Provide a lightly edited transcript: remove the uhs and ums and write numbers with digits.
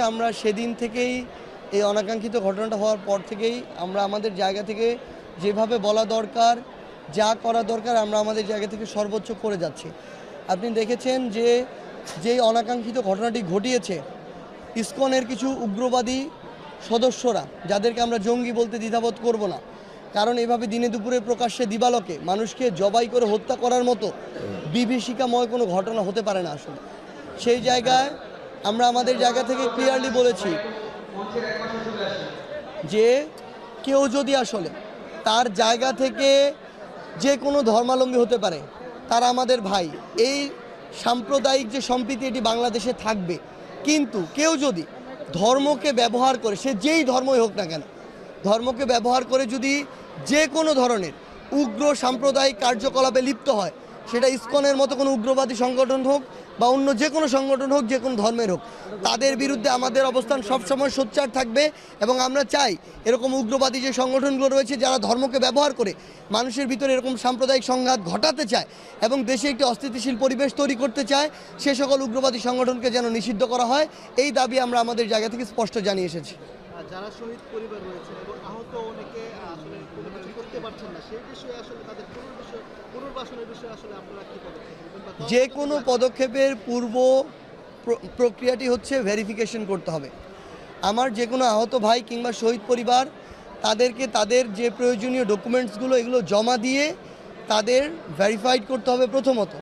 আমরা সেদিন থেকেই এই অনাকাঙ্ক্ষিত ঘটনাটা হওয়ার পর থেকেই আমরা আমাদের জায়গা থেকে যেভাবে বলা দরকার, যা করা দরকার আমরা আমাদের জায়গা থেকে সর্বোচ্চ করে যাচ্ছি। আপনি দেখেছেন যে যেই অনাকাঙ্ক্ষিত ঘটনাটি ঘটিয়েছে, ইসকনের কিছু উগ্রবাদী সদস্যরা, যাদেরকে আমরা জঙ্গি বলতে দ্বিধাবোধ করব না, কারণ এভাবে দিনে দুপুরে প্রকাশ্যে দিবালোকে মানুষকে জবাই করে হত্যা করার মতো বিভীষিকাময় কোনো ঘটনা হতে পারে না। আসলে সেই জায়গায় আমরা আমাদের জায়গা থেকে ক্লিয়ারলি বলেছি যে কেউ যদি আসলে তার জায়গা থেকে যে কোনো ধর্মাবলম্বী হতে পারে, তারা আমাদের ভাই। এই সাম্প্রদায়িক যে সম্প্রীতি এটি বাংলাদেশে থাকবে, কিন্তু কেউ যদি ধর্মকে ব্যবহার করে, সে যেই ধর্মই হোক না কেন, ধর্মকে ব্যবহার করে যদি যে কোনো ধরনের উগ্র সাম্প্রদায়িক কার্যকলাপে লিপ্ত হয়, সেটা ইসকনের মতো কোনো উগ্রবাদী সংগঠন হোক বা অন্য যে কোনো সংগঠন হোক, যে কোনো ধর্মের হোক, তাদের বিরুদ্ধে আমাদের অবস্থান সবসময় সোচ্চার থাকবে। এবং আমরা চাই এরকম উগ্রবাদী যে সংগঠনগুলো রয়েছে, যারা ধর্মকে ব্যবহার করে মানুষের ভিতরে এরকম সাম্প্রদায়িক সংঘাত ঘটাতে চায় এবং দেশে একটি অস্থিতিশীল পরিবেশ তৈরি করতে চায়, সে সকল উগ্রবাদী সংগঠনকে যেন নিষিদ্ধ করা হয়, এই দাবি আমরা আমাদের জায়গা থেকে স্পষ্ট জানিয়ে এসেছি। যারা শহীদ পরিবার রয়েছে এবং আহত অনেকে আসলে কোনো কিছু করতে পারছেন না, সেই বিষয়ে আসলে তাদের পুনর্বাসনের বিষয়ে আসলে আপনারা কি পদক্ষেপ নেবেন? যে কোনো পদক্ষেপের পূর্ব প্রক্রিয়াটি হচ্ছে ভেরিফিকেশন করতে হবে। আমার যে কোনো আহত ভাই কিংবা শহীদ পরিবার, তাদেরকে তাদের যে প্রয়োজনীয় ডকুমেন্টসগুলো এগুলো জমা দিয়ে তাদের ভেরিফাইড করতে হবে প্রথমত।